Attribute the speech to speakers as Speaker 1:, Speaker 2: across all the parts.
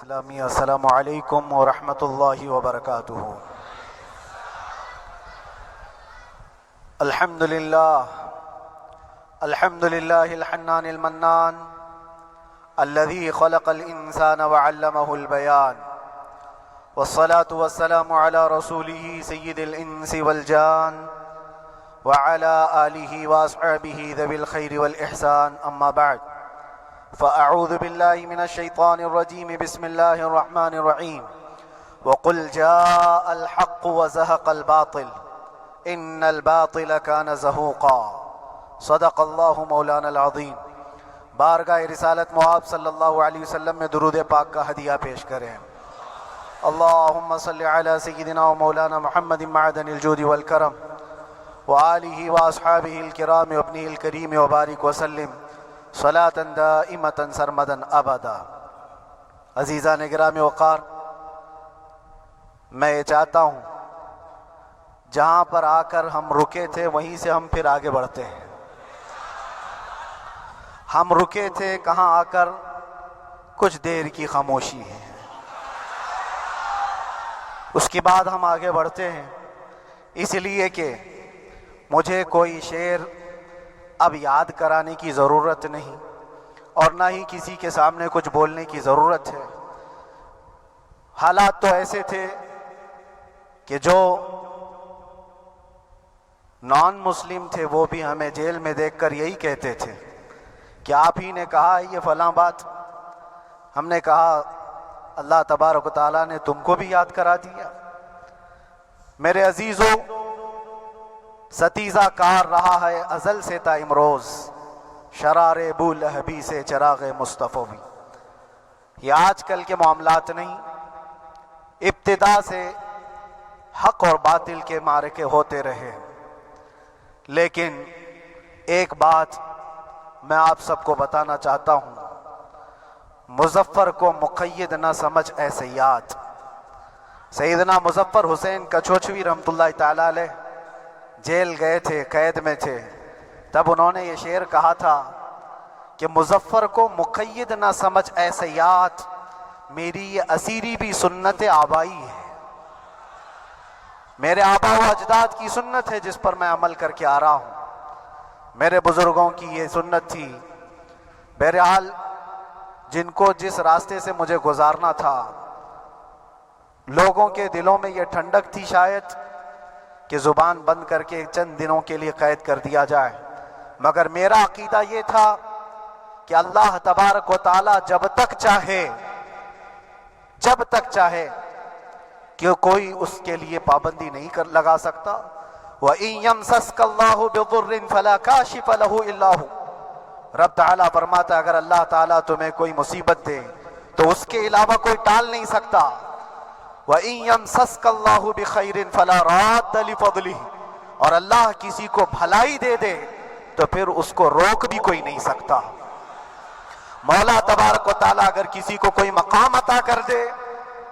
Speaker 1: السلام علیکم ورحمۃ اللہ وبرکاتہ۔ الحمد للہ الحنان المنان الذي خلق الانسان وعلمه البيان، والصلاة والسلام على رسوله سید الانس والجان وعلى آلہ واصحابہ ذوی الخیر والاحسان، اما بعد فأعوذ بالله من الشيطان الرجيم، بسم الله الرحمن الرحيم، وقل جاء الحق وزهق الباطل إن الباطل كان زهوقا، صدق الله مولانا العظیم۔ بارگاہ رسالت مآب صلی اللہ علیہ وسلم میں درود پاک کا ہدیہ پیش کریں۔ اللہم صلی علی سیدنا و مولانا محمد معدن الجود والکرم وآلہ واصحابہ الکرام وابنہ الکریم وبارک وسلم صلاة دائمة سرمدا ابدا۔ عزیزان گرامی وقار، میں یہ چاہتا ہوں جہاں پر آ کر ہم رکے تھے وہیں سے ہم پھر آگے بڑھتے ہیں۔ ہم رکے تھے کہاں آ کر؟ کچھ دیر کی خاموشی ہے، اس کے بعد ہم آگے بڑھتے ہیں، اس لیے کہ مجھے کوئی شعر اب یاد کرانے کی ضرورت نہیں اور نہ ہی کسی کے سامنے کچھ بولنے کی ضرورت ہے۔ حالات تو ایسے تھے کہ جو نان مسلم تھے وہ بھی ہمیں جیل میں دیکھ کر یہی کہتے تھے کہ آپ ہی نے کہا یہ فلاں بات۔ ہم نے کہا اللہ تبارک و تعالیٰ نے تم کو بھی یاد کرا دیا۔ میرے عزیزو، ستیزہ کار رہا ہے ازل سے تا امروز، شرار بو لہبی سے چراغ مصطفی بھی۔ یہ آج کل کے معاملات نہیں، ابتدا سے حق اور باطل کے معرکے ہوتے رہے، لیکن ایک بات میں آپ سب کو بتانا چاہتا ہوں، مظفر کو مقید نہ سمجھ اے سیاد۔ سیدنا مظفر حسین کچھوچھوی رحمۃ اللہ تعالی علیہ جیل گئے تھے، قید میں تھے، تب انہوں نے یہ شعر کہا تھا کہ مظفر کو مقید نہ سمجھ اے سیاد، میری یہ اسیری بھی سنت آبائی ہے، میرے آبا و اجداد کی سنت ہے جس پر میں عمل کر کے آ رہا ہوں، میرے بزرگوں کی یہ سنت تھی۔ بہرحال جن کو جس راستے سے مجھے گزارنا تھا، لوگوں کے دلوں میں یہ ٹھنڈک تھی شاید کہ زبان بند کر کے چند دنوں کے لیے قید کر دیا جائے، مگر میرا عقیدہ یہ تھا کہ اللہ تبارک و تعالی جب تک چاہے کہ کوئی اس کے لیے پابندی نہیں لگا سکتا۔ وَإِن يَمْسَسْكَ اللَّهُ بِضُرٍّ فَلَا كَاشِفَ لَهُ إِلَّا هُوَ۔ رب تعالیٰ فرماتا ہے اگر اللہ تعالیٰ تمہیں کوئی مصیبت دے تو اس کے علاوہ کوئی ٹال نہیں سکتا۔ وَإِن يَمْسَسْكَ اللَّهُ بِخَيْرٍ فَلَا رَادَّ لِفَضْلِهِ، اور اللہ کسی کو بھلائی دے دے تو پھر اس کو روک بھی کوئی نہیں سکتا۔ مولا تبارک و تعالیٰ اگر کسی کو کوئی مقام عطا کر دے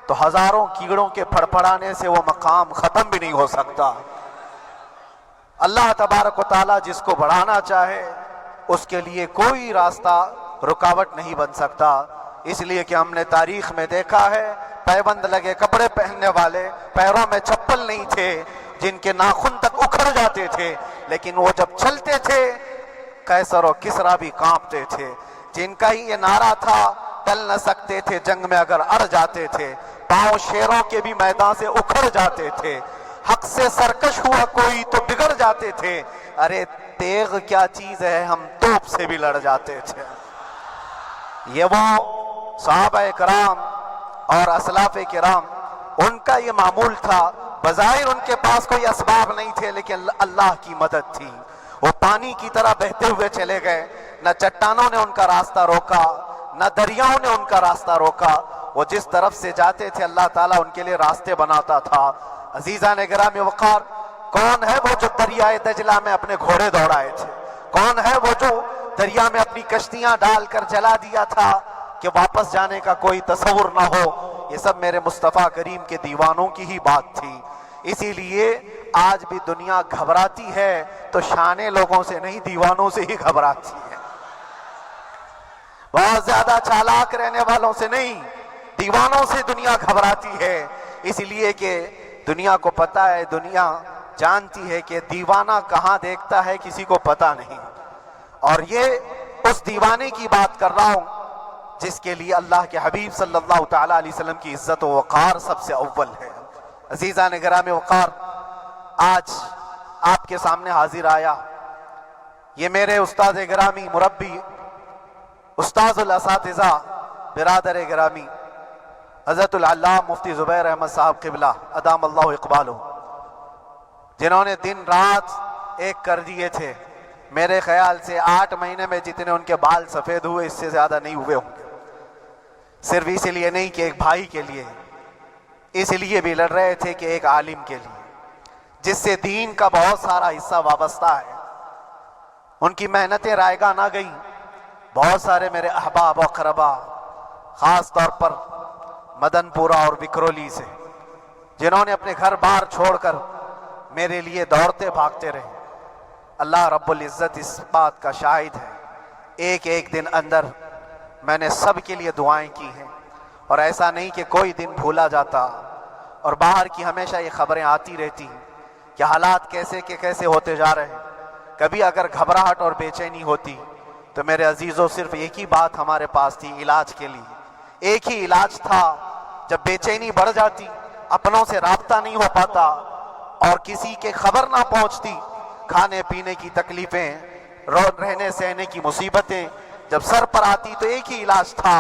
Speaker 1: تو ہزاروں کیڑوں کے پھڑپڑانے سے وہ مقام ختم بھی نہیں ہو سکتا۔ اللہ تبارک و تعالیٰ جس کو بڑھانا چاہے اس کے لیے کوئی راستہ رکاوٹ نہیں بن سکتا، اس لیے کہ ہم نے تاریخ میں دیکھا ہے پیبند لگے کپڑے پہننے والے، پیروں میں چپل نہیں تھے، جن کے ناخن تک اکھڑ جاتے تھے، لیکن وہ جب چلتے تھے قیصر و کسریٰ بھی کانپتے تھے، جن کا ہی یہ نعرہ تھا ٹل نہ سکتے تھے جنگ میں اگر اڑ جاتے تھے، پاؤں شیروں کے بھی میدان سے اکھڑ جاتے تھے، حق سے سرکش ہوا کوئی تو بگڑ جاتے تھے، ارے تیغ کیا چیز ہے ہم توپ سے بھی لڑ جاتے تھے۔ یہ وہ صحابہ کرام اور اسلاف کرام، ان کا یہ معمول تھا، بظاہر ان کے پاس کوئی اسباب نہیں تھے لیکن اللہ کی مدد تھی، وہ پانی کی طرح بہتے ہوئے چلے گئے، نہ چٹانوں نے ان کا راستہ روکا نہ دریاؤں نے ان کا راستہ روکا، وہ جس طرف سے جاتے تھے اللہ تعالیٰ ان کے لیے راستے بناتا تھا۔ عزیزان گرامی وقار، کون ہے وہ جو دریائے دجلہ میں اپنے گھوڑے دوڑائے تھے؟ کون ہے وہ جو دریا میں اپنی کشتیاں ڈال کر جلا دیا تھا کہ واپس جانے کا کوئی تصور نہ ہو؟ یہ سب میرے مصطفیٰ کریم کے دیوانوں کی ہی بات تھی۔ اسی لیے آج بھی دنیا گھبراتی ہے تو شانے لوگوں سے نہیں، دیوانوں سے ہی گھبراتی ہے۔ بہت زیادہ چالاک رہنے والوں سے نہیں، دیوانوں سے دنیا گھبراتی ہے، اس لیے کہ دنیا کو پتہ ہے، دنیا جانتی ہے کہ دیوانہ کہاں دیکھتا ہے کسی کو پتہ نہیں۔ اور یہ اس دیوانے کی بات کر رہا ہوں جس کے لیے اللہ کے حبیب صلی اللہ تعالیٰ علیہ وسلم کی عزت و وقار سب سے اول ہے۔ عزیزان گرامی وقار، آج آپ کے سامنے حاضر آیا، یہ میرے استاد گرامی، مربی، استاذ الاساتذہ، برادر گرامی حضرت العلامہ مفتی زبیر احمد صاحب قبلہ ادام اللہ اقبالہ، جنہوں نے دن رات ایک کر دیے تھے۔ میرے خیال سے 8 مہینے میں جتنے ان کے بال سفید ہوئے اس سے زیادہ نہیں ہوئے ہوں گے، صرف اس لیے نہیں کہ ایک بھائی کے لیے، اس لیے بھی لڑ رہے تھے کہ ایک عالم کے لیے جس سے دین کا بہت سارا حصہ وابستہ ہے۔ ان کی محنتیں رائے گاہ نہ گئیں۔ بہت سارے میرے احباب و اقربا، خاص طور پر مدن پورہ اور وکرولی سے، جنہوں نے اپنے گھر بار چھوڑ کر میرے لیے دوڑتے بھاگتے رہے، اللہ رب العزت اس بات کا شاہد ہے، ایک ایک دن اندر میں نے سب کے لیے دعائیں کی ہیں، اور ایسا نہیں کہ کوئی دن بھولا جاتا، اور باہر کی ہمیشہ یہ خبریں آتی رہتی ہیں کہ حالات کیسے کے کیسے ہوتے جا رہے ہیں۔ کبھی اگر گھبراہٹ اور بے چینی ہوتی تو میرے عزیزوں صرف ایک ہی بات ہمارے پاس تھی علاج کے لیے، ایک ہی علاج تھا۔ جب بے چینی بڑھ جاتی، اپنوں سے رابطہ نہیں ہو پاتا اور کسی کے خبر نہ پہنچتی، کھانے پینے کی تکلیفیں، رہنے سہنے کی مصیبتیں جب سر پر آتی تو ایک ہی علاج تھا،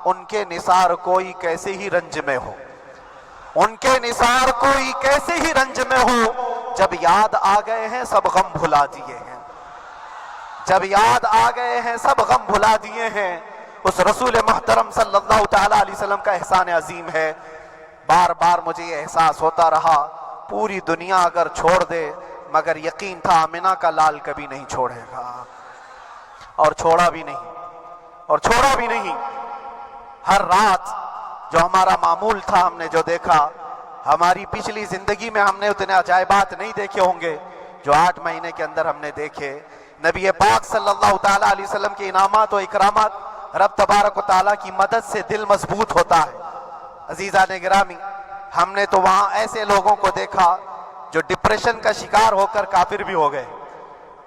Speaker 1: ان کے نثار کوئی کیسے ہی رنج میں ہو، ان کے نثار کوئی کیسے ہی رنج میں ہو، جب یاد آ گئے ہیں سب غم بھلا دیے ہیں، جب یاد آ گئے ہیں سب غم بھلا دیے ہیں۔ اس رسول محترم صلی اللہ تعالیٰ علیہ وسلم کا احسان عظیم ہے۔ بار بار مجھے یہ احساس ہوتا رہا، پوری دنیا اگر چھوڑ دے مگر یقین تھا آمنہ کا لال کبھی نہیں چھوڑے گا، اور چھوڑا بھی نہیں۔ ہر رات جو ہمارا معمول تھا، ہم نے جو دیکھا، ہماری پچھلی زندگی میں ہم نے اتنے عجائبات نہیں دیکھے ہوں گے جو 8 مہینے کے اندر ہم نے دیکھے۔ نبی پاک صلی اللہ تعالیٰ علیہ وسلم کے انعامات و اکرامات، رب تبارک و تعالیٰ کی مدد سے دل مضبوط ہوتا ہے۔ عزیزان گرامی، ہم نے تو وہاں ایسے لوگوں کو دیکھا جو ڈپریشن کا شکار ہو کر کافر بھی ہو گئے،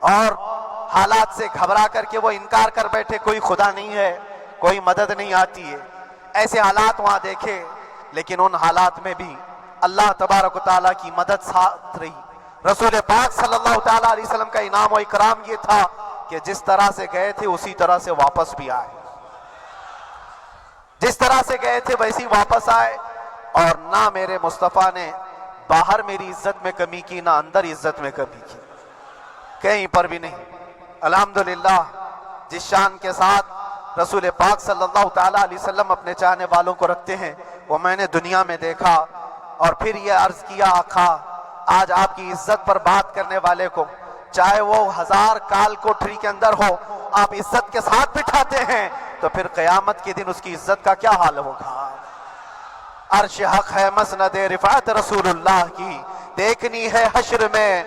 Speaker 1: اور حالات سے گھبرا کر کے وہ انکار کر بیٹھے، کوئی خدا نہیں ہے، کوئی مدد نہیں آتی ہے۔ ایسے حالات وہاں دیکھے، لیکن ان حالات میں بھی اللہ تبارک و تعالیٰ کی مدد ساتھ رہی۔ رسول پاک صلی اللہ تعالیٰ علیہ وسلم کا انعام و اکرام یہ تھا کہ جس طرح سے گئے تھے اسی طرح سے واپس بھی آئے، جس طرح سے گئے تھے ویسی واپس آئے، اور نہ میرے مصطفیٰ نے باہر میری عزت میں کمی کی، نہ اندر عزت میں کمی کی، کہیں پر بھی نہیں۔ الحمدللہ، جس شان کے ساتھ رسول پاک صلی اللہ تعالیٰ علیہ وسلم اپنے چاہنے والوں کو رکھتے ہیں، وہ میں نے دنیا میں دیکھا، اور پھر یہ عرض کیا آقا، آج آپ کی عزت پر بات کرنے والے کو چاہے وہ 1000 کال کوٹری کے اندر ہو، آپ عزت کے ساتھ بٹھاتے ہیں تو پھر قیامت کے دن اس کی عزت کا کیا حال ہوگا؟ عرش حق ہے مسند رفعت رسول اللہ کی، دیکھنی ہے حشر میں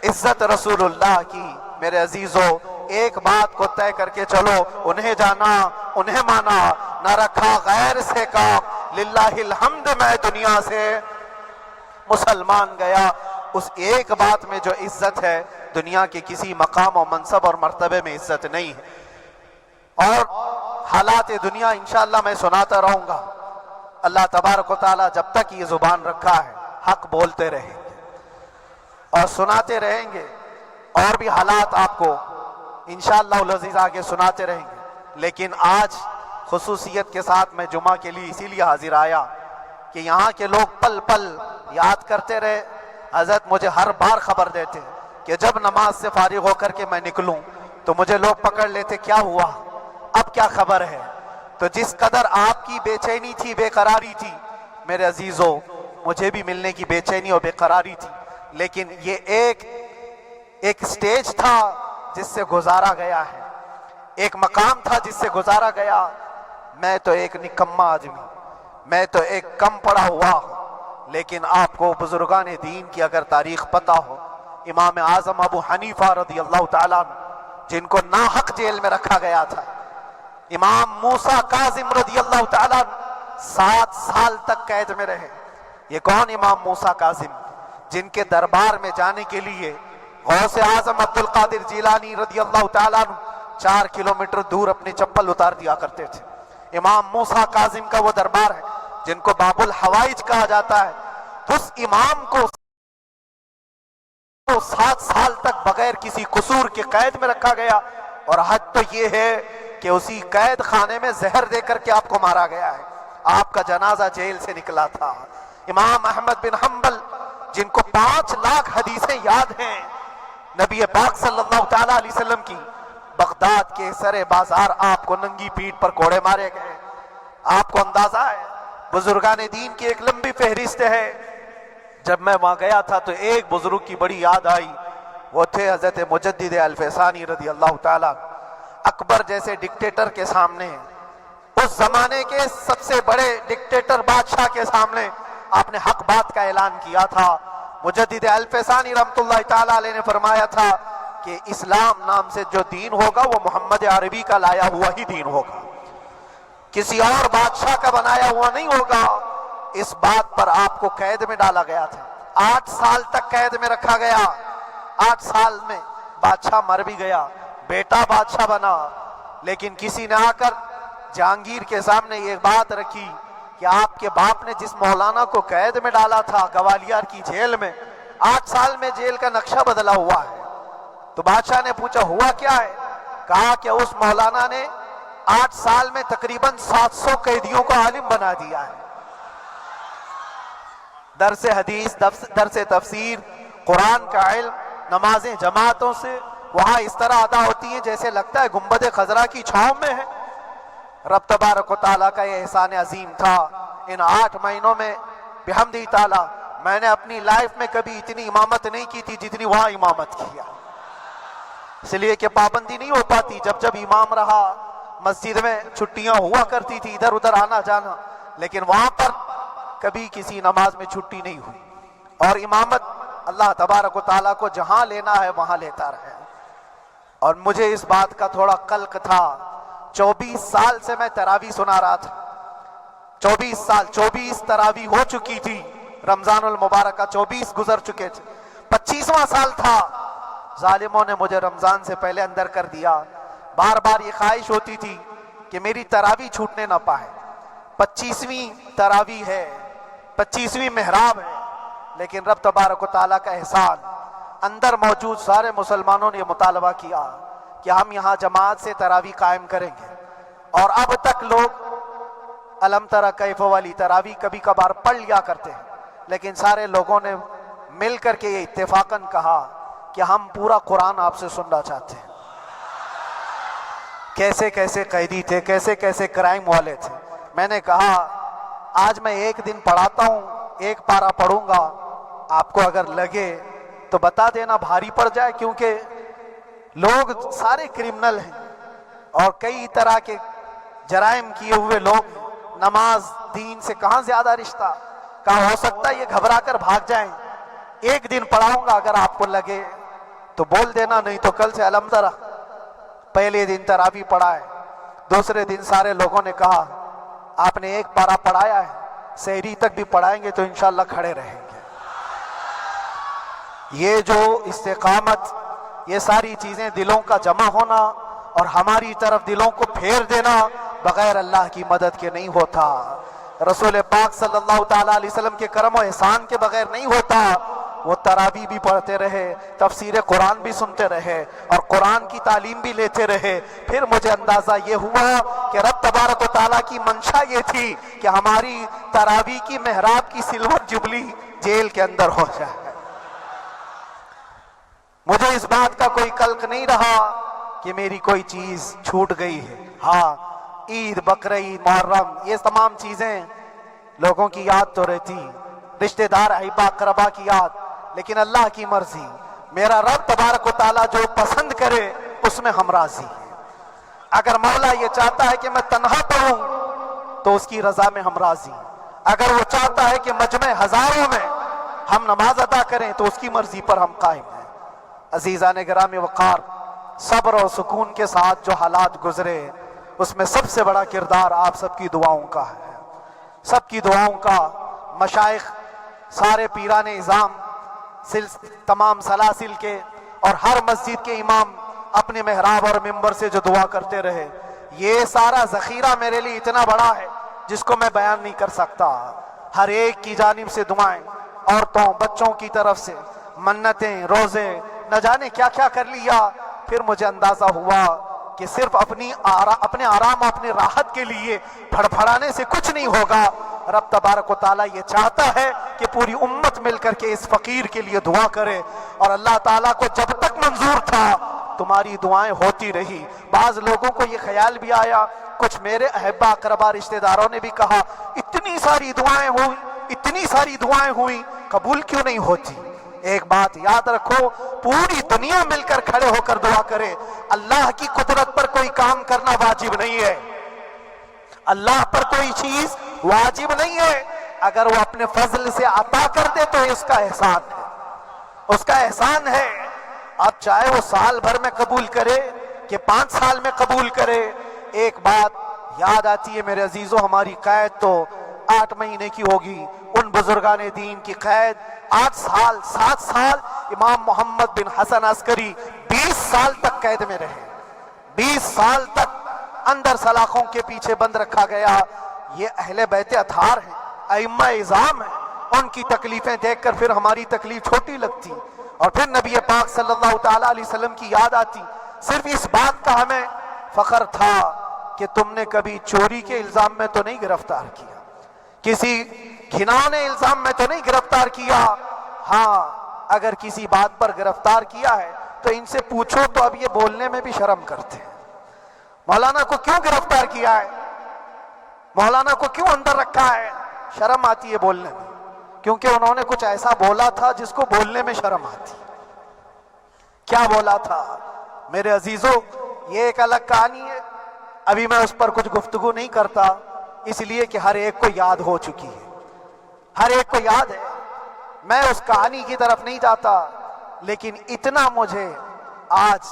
Speaker 1: عزت رسول اللہ کی۔ میرے عزیزو، ایک بات کو طے کر کے چلو، انہیں جانا انہیں مانا، نہ رکھا غیر سے کام، للہ الحمد میں دنیا سے مسلمان گیا۔ اس ایک بات میں جو عزت ہے، دنیا کے کسی مقام و منصب اور مرتبے میں عزت نہیں ہے۔ اور حالات دنیا انشاءاللہ میں سناتا رہوں گا۔ اللہ تبارک و تعالیٰ جب تک یہ زبان رکھا ہے، حق بولتے رہیں گے اور سناتے رہیں گے، اور بھی حالات آپ کو انشاءاللہ العزیز آگے سناتے رہیں گے۔ لیکن آج خصوصیت کے ساتھ میں جمعہ کے لیے اسی لیے حاضر آیا کہ یہاں کے لوگ پل پل یاد کرتے رہے۔ حضرت مجھے ہر بار خبر دیتے کہ جب نماز سے فارغ ہو کر کے میں نکلوں تو مجھے لوگ پکڑ لیتے، کیا ہوا، اب کیا خبر ہے؟ تو جس قدر آپ کی بے چینی تھی، بے قراری تھی، میرے عزیزو، مجھے بھی ملنے کی بے چینی اور بے قراری تھی، لیکن یہ ایک سٹیج تھا جس سے گزارا گیا ہے، ایک مقام تھا جس سے گزارا گیا۔ میں تو ایک نکما آدمی، میں تو ایک کم پڑا ہوا ہوں، لیکن آپ کو بزرگان دین کی اگر تاریخ پتہ ہو، امام اعظم ابو حنیفہ رضی اللہ تعالیٰ عنہ، جن کو ناحق جیل میں رکھا گیا تھا، امام موسیٰ کاظم رضی اللہ تعالیٰ عنہ، 7 سال تک قید میں رہے۔ یہ کون؟ امام موسیٰ کاظم، جن کے دربار میں جانے کے لیے غوث اعظم عبد القادر جیلانی رضی اللہ تعالیٰ عنہ 4 کلومیٹر دور اپنی چپل اتار دیا کرتے تھے۔ امام موسیٰ کاظم کا وہ دربار ہے جن کو باب الحوائج کہا جاتا ہے۔ اس امام کو 7 سال تک بغیر کسی قصور کے قید میں رکھا گیا، اور حد تو یہ ہے کہ اسی قید خانے میں زہر دے کر کے آپ کو مارا گیا ہے۔ آپ کا جنازہ جیل سے نکلا تھا۔ امام احمد بن حنبل، جن کو 5 لاکھ حدیثیں یاد ہیں، نبی پاک صلی اللہ تعالیٰ علیہ وسلم کی، بغداد کے سرے بازار آپ کو ننگی پیٹھ پر کوڑے مارے گئے۔ آپ کو اندازہ ہے بزرگان دین کی ایک لمبی فہرست ہے۔ جب میں وہاں گیا تھا تو ایک بزرگ کی بڑی یاد آئی، وہ تھے حضرت مجدد الفیسانی رضی اللہ تعالیٰ۔ اکبر جیسے ڈکٹیٹر کے سامنے، اس زمانے کے سب سے بڑے ڈکٹیٹر بادشاہ کے سامنے آپ نے حق بات کا اعلان کیا تھا۔ مجدد الفیسانی رحمۃ اللہ تعالیٰ علیہ نے فرمایا تھا کہ اسلام نام سے جو دین ہوگا وہ محمد عربی کا لایا ہوا ہی دین ہوگا، کسی اور بادشاہ کا بنایا ہوا نہیں ہوگا۔ اس بات پر آپ کو قید میں ڈالا گیا تھا، 8 سال تک قید میں رکھا گیا۔ 8 سال میں بادشاہ مر بھی گیا، بیٹا بادشاہ بنا، لیکن کسی نے آ کر جہانگیر کے سامنے یہ بات رکھی کہ آپ کے باپ نے جس مولانا کو قید میں ڈالا تھا گوالیار کی جیل میں، 8 سال میں جیل کا نقشہ بدلا ہوا ہے۔ تو بادشاہ نے پوچھا ہوا کیا ہے؟ کہا کہ اس مولانا نے 8 سال میں تقریباً 700 قیدیوں کو عالم بنا دیا ہے۔ درس حدیث، درس تفسیر، قرآن کا علم، نمازیں جماعتوں سے وہاں اس طرح ادا ہوتی ہیں جیسے لگتا ہے گنبد خضرا کی چھاؤں میں ہے۔ رب تبارک و تعالیٰ کا یہ احسان عظیم تھا۔ ان 8 مہینوں میں بحمدہ تعالیٰ میں نے اپنی لائف میں کبھی اتنی امامت نہیں کی تھی جتنی وہاں امامت کیا، اس لیے کہ پابندی نہیں ہو پاتی۔ جب جب امام رہا مسجد میں چھٹیاں ہوا کرتی تھی، ادھر ادھر آنا جانا، لیکن وہاں پر کبھی کسی نماز میں چھٹی نہیں ہوئی، اور امامت اللہ تبارک و تعالیٰ کو جہاں لینا ہے وہاں لیتا رہے۔ اور مجھے اس بات کا تھوڑا قلق تھا، 24 سال سے میں تراویح سنا رہا تھا، 24 سال، 24 تراویح ہو چکی تھی، رمضان المبارک کا 24 گزر چکے تھے، 25واں سال تھا، ظالموں نے مجھے رمضان سے پہلے اندر کر دیا۔ بار بار یہ خواہش ہوتی تھی کہ میری تراویح چھوٹنے نہ پائے، 25ویں تراویح ہے، 25ویں محراب ہے، لیکن رب تبارک و تعالیٰ کا احسان، اندر موجود سارے مسلمانوں نے یہ مطالبہ کیا کہ ہم یہاں جماعت سے تراویح قائم کریں گے، اور اب تک لوگ الم تری کیف والی تراویح کبھی کبھار پڑھ لیا کرتے ہیں، لیکن سارے لوگوں نے مل کر کے یہ اتفاقاً کہا کہ ہم پورا قرآن آپ سے سننا چاہتے ہیں۔ کیسے کیسے قیدی تھے، کیسے کیسے کرائم والے تھے۔ میں نے کہا آج میں ایک دن پڑھاتا ہوں، ایک پارہ پڑھوں گا، آپ کو اگر لگے تو بتا دینا، بھاری پڑ جائے، کیونکہ لوگ سارے کرمنل ہیں اور کئی طرح کے جرائم کیے ہوئے لوگ، نماز دین سے کہاں زیادہ رشتہ، کہاں ہو سکتا ہے یہ گھبرا کر بھاگ جائیں۔ ایک دن پڑھاؤں گا، اگر آپ کو لگے تو بول دینا، نہیں تو کل سے الحمد للہ۔ پہلے دن تراویح پڑھا ہے، دوسرے دن سارے لوگوں نے کہا آپ نے ایک پارہ پڑھایا ہے، سحری تک بھی پڑھائیں گے تو انشاءاللہ کھڑے رہیں گے۔ یہ جو استقامت، یہ ساری چیزیں دلوں کا جمع ہونا اور ہماری طرف دلوں کو پھیر دینا بغیر اللہ کی مدد کے نہیں ہوتا، رسول پاک صلی اللہ تعالیٰ علیہ وسلم کے کرم و احسان کے بغیر نہیں ہوتا۔ وہ تراویح بھی پڑھتے رہے، تفسیر قرآن بھی سنتے رہے اور قرآن کی تعلیم بھی لیتے رہے۔ پھر مجھے اندازہ یہ ہوا کہ رب تبارک و تعالیٰ کی منشا یہ تھی کہ ہماری تراویح کی محراب کی سلور جبلی جیل کے اندر ہو جائے۔ مجھے اس بات کا کوئی قلق نہیں رہا کہ میری کوئی چیز چھوٹ گئی ہے۔ ہاں، عید، بقرعید، محرم، یہ تمام چیزیں لوگوں کی یاد تو رہتی، رشتہ دار، احبا، اقربا کی یاد، لیکن اللہ کی مرضی، میرا رب تبارک و تعالیٰ جو پسند کرے اس میں ہم راضی ہیں۔ اگر مولا یہ چاہتا ہے کہ میں تنہا پڑھوں تو اس کی رضا میں ہم راضی ہیں، اگر وہ چاہتا ہے کہ مجمع ہزاروں میں ہم نماز ادا کریں تو اس کی مرضی پر ہم قائم ہیں۔ عزیزان گرامی وقار، صبر اور سکون کے ساتھ جو حالات گزرے، اس میں سب سے بڑا کردار آپ سب کی دعاؤں کا ہے۔ سب کی دعاؤں کا مشائخ، سارے پیران اعظام، تمام سلاسل کے اور ہر مسجد کے امام اپنے محراب اور ممبر سے جو دعا کرتے رہے، یہ سارا ذخیرہ میرے لیے اتنا بڑا ہے جس کو میں بیان نہیں کر سکتا۔ ہر ایک کی جانب سے دعائیں، عورتوں بچوں کی طرف سے منتیں، روزے، نہ جانے کیا کیا کر لیا۔ پھر مجھے اندازہ ہوا کہ صرف اپنے آرام، اپنے راحت کے لیے پھڑپھڑانے سے کچھ نہیں ہوگا۔ رب تبارک و تعالیٰ یہ چاہتا ہے کہ پوری امت مل کر کے اس فقیر کے لیے دعا کرے، اور اللہ تعالیٰ کو جب تک منظور تھا تمہاری دعائیں ہوتی رہی۔ بعض لوگوں کو یہ خیال بھی آیا، کچھ میرے احبا اقربا رشتہ داروں نے بھی کہا اتنی ساری دعائیں ہوئیں قبول کیوں نہیں ہوتی؟ ایک بات یاد رکھو، پوری دنیا مل کر کھڑے ہو کر دعا کرے، اللہ کی قدرت پر کوئی کام کرنا واجب نہیں ہے، اللہ پر کوئی چیز واجب نہیں ہے۔ اگر وہ اپنے فضل سے عطا کر دے تو اس کا احسان ہے، اس کا احسان ہے۔ اب چاہے وہ سال بھر میں قبول کرے کہ 5 سال میں قبول کرے، ایک بات یاد آتی ہے میرے عزیزو، ہماری قید تو 8 مہینے کی ہوگی، ان بزرگان دین کی قید 8 سال 7 سال۔ امام محمد بن حسن عسکری 20 سال تک قید میں رہے، 20 سال تک اندر سلاخوں کے پیچھے بند رکھا گیا۔ یہ اہل بیت اطہار ہیں، ائمہ اعظام ہیں، ان کی تکلیفیں دیکھ کر پھر ہماری تکلیف چھوٹی لگتی، اور پھر نبی پاک صلی اللہ تعالیٰ علیہ وسلم کی یاد آتی۔ صرف اس بات کا ہمیں فخر تھا کہ تم نے کبھی چوری کے الزام میں تو نہیں گرفتار کیا، کسی گھناؤنے الزام میں تو نہیں گرفتار کیا۔ ہاں اگر کسی بات پر گرفتار کیا ہے تو ان سے پوچھو تو اب یہ بولنے میں بھی شرم کرتے ہیں، مولانا کو کیوں گرفتار کیا ہے، مولانا کو کیوں اندر رکھا ہے؟ شرم آتی ہے بولنے میں، کیونکہ انہوں نے کچھ ایسا بولا تھا جس کو بولنے میں شرم آتی۔ کیا بولا تھا میرے عزیزو؟ یہ ایک الگ کہانی ہے، ابھی میں اس پر کچھ گفتگو نہیں کرتا، اس لیے کہ ہر ایک کو یاد ہو چکی ہے، ہر ایک کو یاد ہے، میں اس کہانی کی طرف نہیں جاتا۔ لیکن اتنا مجھے آج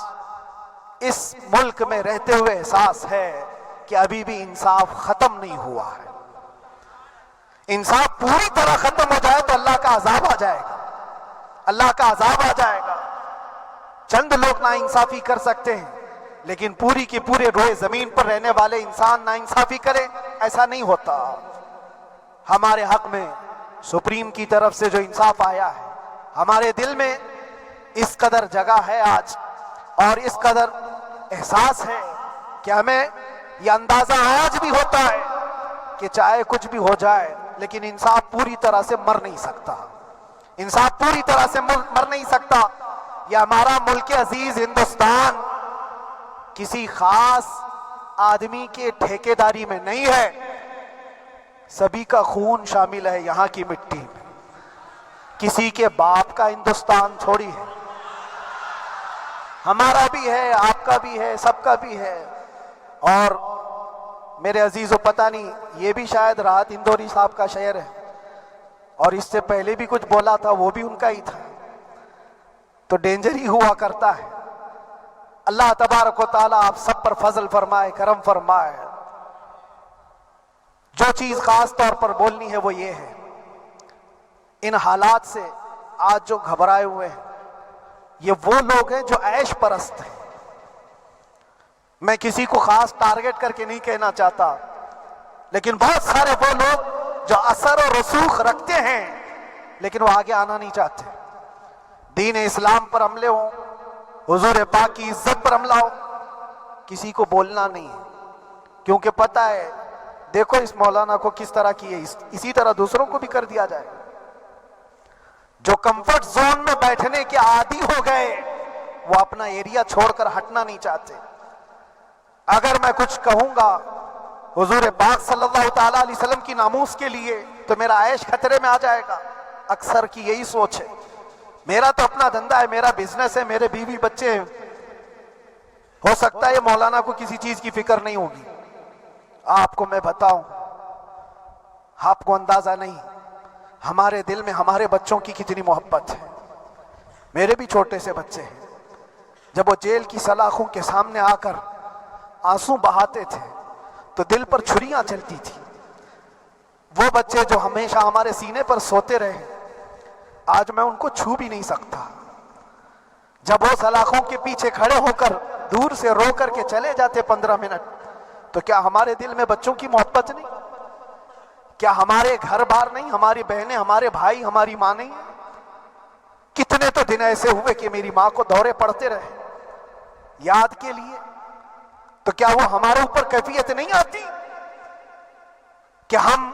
Speaker 1: اس ملک میں رہتے ہوئے احساس ہے کہ ابھی بھی انصاف ختم نہیں ہوا ہے۔ انصاف پوری طرح ختم ہو جائے تو اللہ کا عذاب آ جائے گا، اللہ کا عذاب آ جائے گا۔ چند لوگ ناانصافی کر سکتے ہیں، لیکن پوری کی پورے روئے زمین پر رہنے والے انسان ناانصافی کرے، ایسا نہیں ہوتا۔ ہمارے حق میں سپریم کی طرف سے جو انصاف آیا ہے، ہمارے دل میں اس قدر جگہ ہے آج، اور اس قدر احساس ہے کہ ہمیں یہ اندازہ آج بھی ہوتا ہے کہ چاہے کچھ بھی ہو جائے لیکن انصاف پوری طرح سے مر نہیں سکتا، انصاف پوری طرح سے مر نہیں سکتا۔ یہ ہمارا ملک عزیز ہندوستان کسی خاص آدمی کے ٹھیکیداری میں نہیں ہے، سبھی کا خون شامل ہے یہاں کی مٹی میں، کسی کے باپ کا ہندوستان تھوڑی ہے، ہمارا بھی ہے، آپ کا بھی ہے، سب کا بھی ہے۔ اور میرے عزیزو پتہ نہیں، یہ بھی شاید راحت اندوری صاحب کا شعر ہے، اور اس سے پہلے بھی کچھ بولا تھا، وہ بھی ان کا ہی تھا، تو ڈینجر ہی ہوا کرتا ہے۔ اللہ تبارک و تعالیٰ آپ سب پر فضل فرمائے، کرم فرمائے۔ جو چیز خاص طور پر بولنی ہے وہ یہ ہے، ان حالات سے آج جو گھبرائے ہوئے ہیں یہ وہ لوگ ہیں جو عیش پرست ہیں۔ میں کسی کو خاص ٹارگٹ کر کے نہیں کہنا چاہتا، لیکن بہت سارے وہ لوگ جو اثر و رسوخ رکھتے ہیں لیکن وہ آگے آنا نہیں چاہتے، دین اسلام پر حملے ہوں، حضور پاک کی عزت پر حملہ ہو، کسی کو بولنا نہیں ہے، کیونکہ پتہ ہے دیکھو اس مولانا کو کس طرح کی ہے، اسی طرح دوسروں کو بھی کر دیا جائے۔ جو کمفرٹ زون میں بیٹھنے کے عادی ہو گئے وہ اپنا ایریا چھوڑ کر ہٹنا نہیں چاہتے۔ اگر میں کچھ کہوں گا حضور پاک صلی اللہ تعالیٰ علیہ وسلم کی ناموس کے لیے تو میرا عیش خطرے میں آ جائے گا۔ اکثر کی یہی سوچ ہے، میرا تو اپنا دھندا ہے، میرا بزنس ہے، میرے بیوی بچے ہیں، ہو سکتا ہے یہ مولانا کو کسی چیز کی فکر نہیں ہوگی۔ آپ کو میں بتاؤں، آپ کو اندازہ نہیں ہمارے دل میں ہمارے بچوں کی کتنی محبت ہے۔ میرے بھی چھوٹے سے بچے ہیں، جب وہ جیل کی سلاخوں کے سامنے آ کر آنسو بہاتے تھے تو دل پر چھریاں چلتی تھی۔ وہ بچے جو ہمیشہ ہمارے سینے پر سوتے رہے، آج میں ان کو چھو بھی نہیں سکتا۔ جب وہ سلاخوں کے پیچھے کھڑے ہو کر دور سے رو کر کے چلے جاتے 15 منٹ، تو کیا ہمارے دل میں بچوں کی محبت نہیں؟ کیا ہمارے گھر بار نہیں، ہماری بہنیں، ہمارے بھائی، ہماری ماں نہیں ہیں؟ کتنے تو دن ایسے ہوئے کہ میری ماں کو دورے پڑتے رہے یاد کے لیے، تو کیا وہ ہمارے اوپر کیفیت نہیں آتی کہ ہم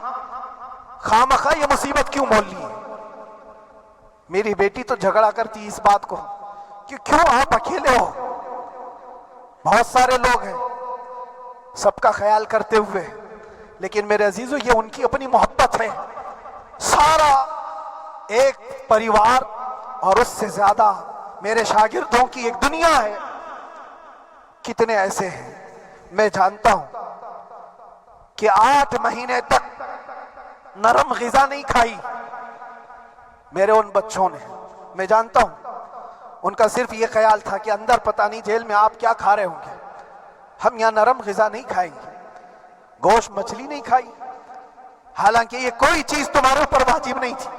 Speaker 1: خامخواہ یہ مصیبت کیوں مول لی؟ میری بیٹی تو جھگڑا کرتی اس بات کو کہ کیوں آپ اکیلے ہو، بہت سارے لوگ ہیں سب کا خیال کرتے ہوئے، لیکن میرے عزیزو یہ ان کی اپنی محبت ہے، سارا ایک پریوار اور اس سے زیادہ میرے شاگردوں کی ایک دنیا ہے۔ کتنے ایسے ہیں، میں جانتا ہوں کہ 8 مہینے تک نرم غذا نہیں کھائی میرے ان بچوں نے، میں جانتا ہوں ان کا صرف یہ خیال تھا کہ اندر پتہ نہیں جیل میں آپ کیا کھا رہے ہوں گے، ہم یہاں نرم غذا نہیں کھائیں گے، گوشت مچھلی نہیں کھائی، حالانکہ یہ کوئی چیز تمہارے اوپر واجب نہیں تھی۔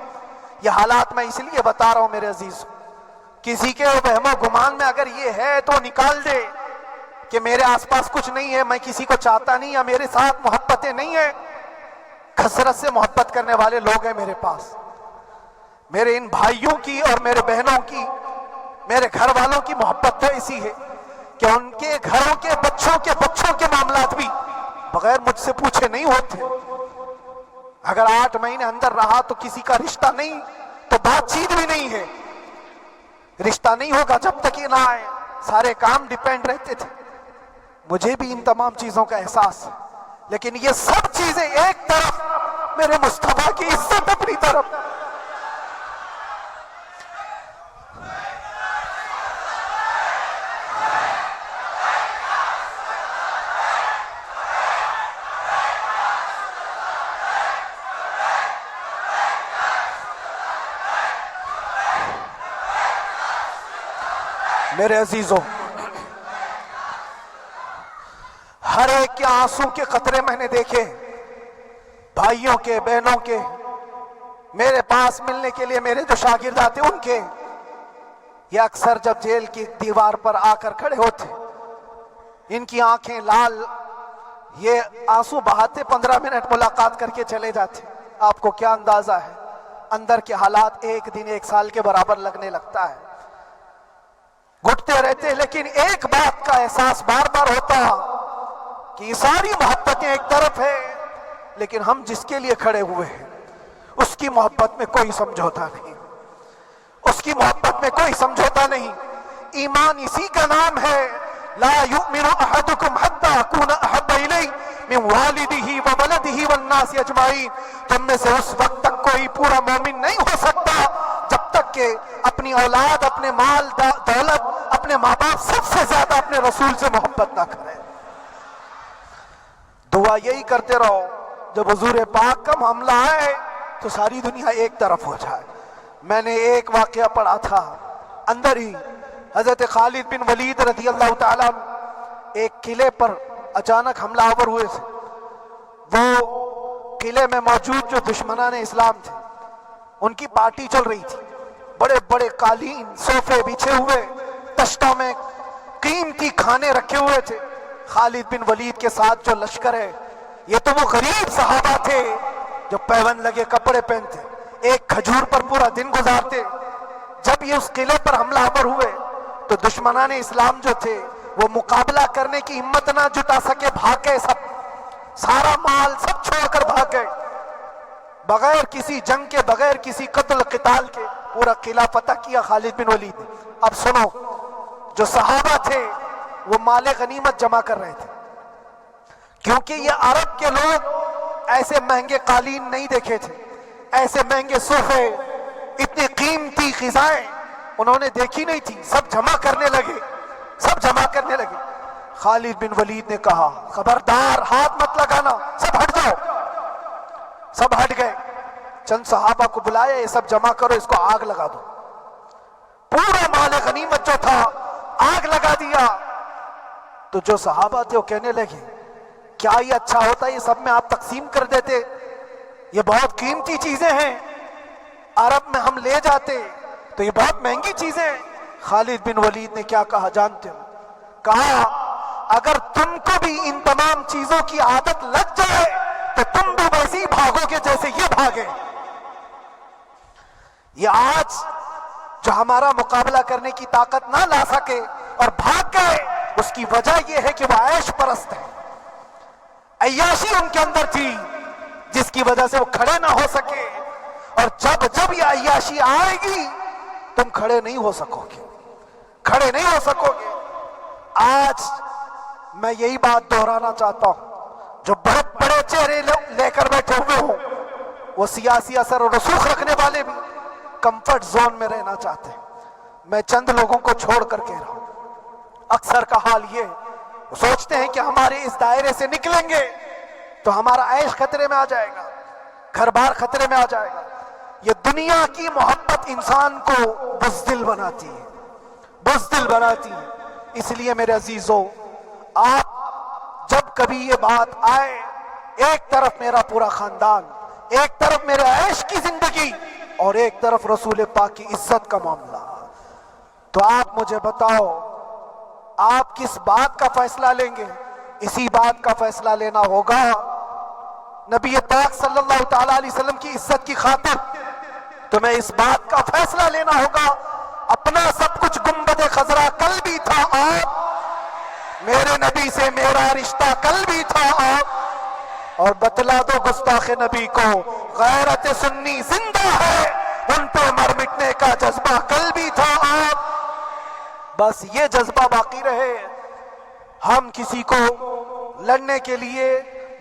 Speaker 1: یہ حالات میں اس لیے بتا رہا ہوں میرے عزیز، کسی کے وہم و گمان میں اگر یہ ہے تو نکال دے کہ میرے آس پاس کچھ نہیں ہے، میں کسی کو چاہتا نہیں، یا میرے ساتھ محبتیں نہیں ہیں۔ کثرت سے محبت کرنے والے لوگ ہیں میرے پاس، میرے ان بھائیوں کی اور میرے بہنوں کی، میرے گھر والوں کی محبت تو ایسی ہے کہ ان کے گھروں کے بچوں کے معاملات بھی بغیر مجھ سے پوچھے نہیں ہوتے۔ اگر 8 مہینے اندر رہا تو کسی کا رشتہ نہیں تو بات چیت بھی نہیں ہے، رشتہ نہیں ہوگا جب تک یہ نہ آئے، سارے کام ڈیپینڈ رہتے تھے۔ مجھے بھی ان تمام چیزوں کا احساس ہے، لیکن یہ سب چیزیں ایک طرف، میرے مصطفیٰ کی عزت اپنی طرف۔ میرے عزیزوں، ہر ایک کے آنسوں کے قطرے میں نے دیکھے، بھائیوں کے، بہنوں کے، میرے پاس ملنے کے لیے میرے جو شاگرد آتے ان کے، یہ اکثر جب جیل کی دیوار پر آ کر کھڑے ہوتے، ان کی آنکھیں لال، یہ آنسو بہاتے 15 منٹ ملاقات کر کے چلے جاتے۔ آپ کو کیا اندازہ ہے اندر کے حالات ایک دن 1 سال کے برابر لگنے لگتا ہے، گھٹتے رہتے، لیکن ایک بات کا احساس بار بار ہوتا کہ یہ ساری محبتیں ایک طرف ہے، لیکن ہم جس کے لیے کھڑے ہوئے ہیں اس کی محبت میں کوئی سمجھوتا نہیں، اس کی محبت میں کوئی سمجھوتا نہیں۔ ایمان اسی کا نام ہے، لا یؤمن احدکم حتی اکون احب الیہ من والدہ وولدہ والناس اجمعین، تم میں سے اس وقت تک کوئی پورا مومن نہیں ہو سکتا جب تک کہ اپنی اولاد، اپنے مال دولت، اپنے ماں باپ، سب سے زیادہ اپنے رسول سے محبت نہ کرے۔ دعا یہی کرتے رہو جب حضور پاک کا معاملہ آئے تو ساری دنیا ایک طرف ہو جائے۔ میں نے ایک واقعہ پڑھا تھا اندر ہی، حضرت خالد بن ولید رضی اللہ تعالیٰ عنہ ایک قلعے پر اچانک حملہ آور ہوئے تھے۔ وہ قلعے میں موجود جو دشمنان اسلام تھے ان کی پارٹی چل رہی تھی، بڑے بڑے قالین، صوفے بچھے ہوئے، تشتوں میں قیمتی کھانے رکھے ہوئے تھے۔ خالد بن ولید کے ساتھ جو لشکر ہے، یہ تو وہ غریب صحابہ تھے جو پیون لگے کپڑے پہنتے، ایک کھجور پر پورا دن گزارتے۔ جب یہ اس قلعے پر حملہ آور ہوئے تو دشمنان اسلام جو تھے وہ مقابلہ کرنے کی ہمت نہ جٹا سکے، بھاگ گئے، سب سارا مال سب چھوڑ کر بھاگ گئے، بغیر کسی جنگ کے، بغیر کسی قتل قتال کے پورا قلعہ فتح کیا خالد بن ولید نے۔ اب سنو، جو صحابہ تھے وہ مال غنیمت جمع کر رہے تھے، کیونکہ یہ عرب کے لوگ ایسے مہنگے قالین نہیں دیکھے تھے، ایسے مہنگے صوفے، اتنی قیمتی غذائیں انہوں نے دیکھی نہیں تھی۔ سب جمع کرنے لگے، سب جمع کرنے لگے۔ خالد بن ولید نے کہا خبردار، ہاتھ مت لگانا، سب ہٹ جاؤ۔ سب ہٹ گئے، چند صحابہ کو بلایا، یہ سب جمع کرو، اس کو آگ لگا دو۔ پورا مال غنیمت جو تھا آگ لگا دیا۔ تو جو صحابہ تھے وہ کہنے لگے کیا یہ اچھا ہوتا، یہ سب میں آپ تقسیم کر دیتے، یہ بہت قیمتی چیزیں ہیں، عرب میں ہم لے جاتے تو یہ بہت مہنگی چیزیں ہیں۔ خالد بن ولید نے کیا کہا جانتے ہو؟ کہا اگر تم کو بھی ان تمام چیزوں کی عادت لگ جائے تو تم بھی ویسے ہی بھاگو گے جیسے یہ بھاگے۔ یہ آج جو ہمارا مقابلہ کرنے کی طاقت نہ لا سکے اور بھاگ گئے، اس کی وجہ یہ ہے کہ وہ عیش پرست ہے، عیاشی ان کے اندر تھی جس کی وجہ سے وہ کھڑے نہ ہو سکے، اور جب یہ عیاشی آئے گی تم کھڑے نہیں ہو سکو گے، کھڑے نہیں ہو سکو گے۔ آج میں یہی بات دہرانا چاہتا ہوں، جو بہت بڑے چہرے لے کر بیٹھے ہوئے ہوں، وہ سیاسی اثر اور رسوخ رکھنے والے بھی کمفرٹ زون میں رہنا چاہتے ہیں۔ میں چند لوگوں کو چھوڑ کر کہہ رہا ہوں، اکثر کا حال یہ وہ سوچتے ہیں کہ ہمارے اس دائرے سے نکلیں گے تو ہمارا عیش خطرے میں آ جائے گا، گھر بار خطرے میں آ جائے گا۔ یہ دنیا کی محبت انسان کو بزدل بناتی ہے، بزدل بناتی ہے۔ اس لیے میرے عزیزو، آپ جب کبھی یہ بات آئے، ایک طرف میرا پورا خاندان، ایک طرف میرے عیش کی زندگی اور ایک طرف رسول پاک کی عزت کا معاملہ، تو آپ مجھے بتاؤ آپ کس بات کا فیصلہ لیں گے؟ اسی بات کا فیصلہ لینا ہوگا نبی پاک صلی اللہ تعالیٰ علیہ وسلم کی عزت کی خاطر تمہیں اس بات کا فیصلہ لینا ہوگا۔ اپنا سب کچھ گنبد خضرا کل بھی تھا آپ، میرے نبی سے میرا رشتہ کل بھی تھا آپ، اور بتلا دو گستاخ نبی کو غیرت سنی زندہ ہے، ان پہ مر مٹنے کا جذبہ کل بھی تھا آپ۔ بس یہ جذبہ باقی رہے، ہم کسی کو لڑنے کے لیے،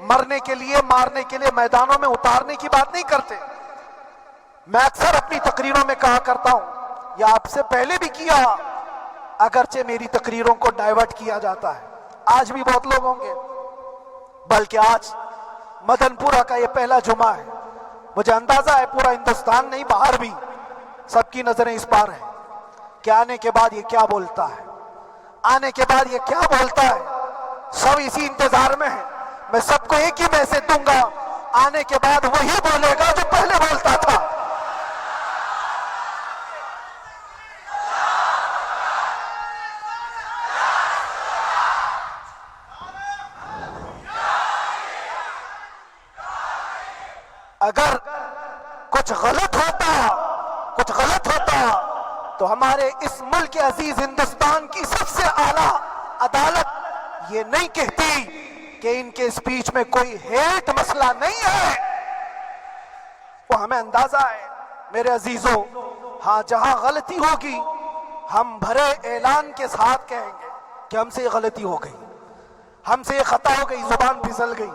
Speaker 1: مرنے کے لیے، مارنے کے لیے میدانوں میں اتارنے کی بات نہیں کرتے۔ میں اکثر اپنی تقریروں میں کہا کرتا ہوں، یا آپ سے پہلے بھی کیا، اگرچہ میری تقریروں کو ڈائیورٹ کیا جاتا ہے، آج بھی بہت لوگ ہوں گے، بلکہ آج مدن پورہ کا یہ پہلا جمعہ ہے، مجھے اندازہ ہے پورا ہندوستان نہیں باہر بھی سب کی نظریں اس پار ہیں کہ آنے کے بعد یہ کیا بولتا ہے، آنے کے بعد یہ کیا بولتا ہے۔ سب اسی انتظار میں ہیں، میں سب کو ایک ہی میسج دوں گا، آنے کے بعد وہی بولے گا جو پہلے بولتا تھا۔ اگر کچھ غلط ہوتا تو ہمارے اس ملک عزیز ہندوستان کی سب سے اعلیٰ عدالت یہ نہیں کہتی کہ ان کے اسپیچ میں کوئی ہیٹ مسئلہ نہیں ہے۔ وہ ہمیں اندازہ ہے میرے عزیزوں، ہاں جہاں غلطی ہوگی ہم بھرے اعلان کے ساتھ کہیں گے کہ ہم سے یہ غلطی ہو گئی، ہم سے یہ خطا ہو گئی، زبان پھسل گئی،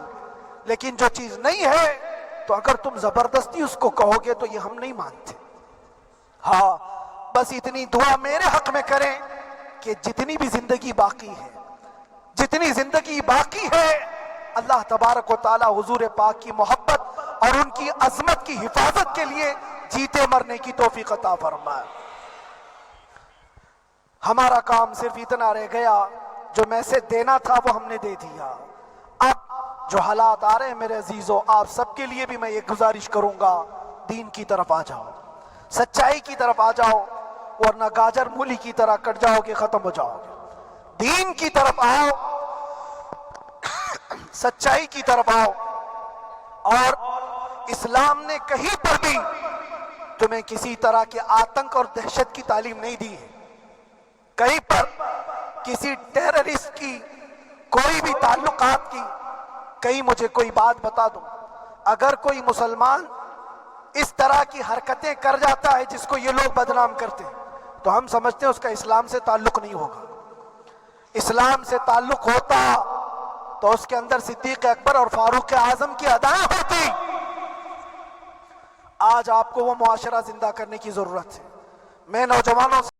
Speaker 1: لیکن جو چیز نہیں ہے تو اگر تم زبردستی اس کو کہو گے تو یہ ہم نہیں مانتے۔ ہاں بس اتنی دعا میرے حق میں کریں کہ جتنی بھی زندگی باقی ہے، جتنی زندگی باقی ہے، اللہ تبارک و تعالی حضور پاک کی محبت اور ان کی عظمت کی حفاظت کے لیے جیتے مرنے کی توفیق عطا فرمائے۔ ہمارا کام صرف اتنا رہ گیا، جو میسج دینا تھا وہ ہم نے دے دیا۔ اب جو حالات آ رہے ہیں میرے عزیزوں، آپ سب کے لیے بھی میں یہ گزارش کروں گا، دین کی طرف آ جاؤ، سچائی کی طرف آ جاؤ، ورنہ گاجر مولی کی طرح کٹ جاؤ گے، ختم ہو جاؤ گے۔ دین کی طرف آؤ، سچائی کی طرف آؤ، اور اسلام نے کہیں پر بھی تمہیں کسی طرح کے آتنک اور دہشت کی تعلیم نہیں دی ہے، کہیں پر کسی ٹیررسٹ کی کوئی بھی تعلقات کی۔ کہیں مجھے کوئی بات بتا دو، اگر کوئی مسلمان اس طرح کی حرکتیں کر جاتا ہے جس کو یہ لوگ بدنام کرتے ہیں، تو ہم سمجھتے ہیں اس کا اسلام سے تعلق نہیں ہوگا۔ اسلام سے تعلق ہوتا تو اس کے اندر صدیق اکبر اور فاروق اعظم کی ادائیں ہوتی۔ آج آپ کو وہ معاشرہ زندہ کرنے کی ضرورت ہے۔ میں نوجوانوں سے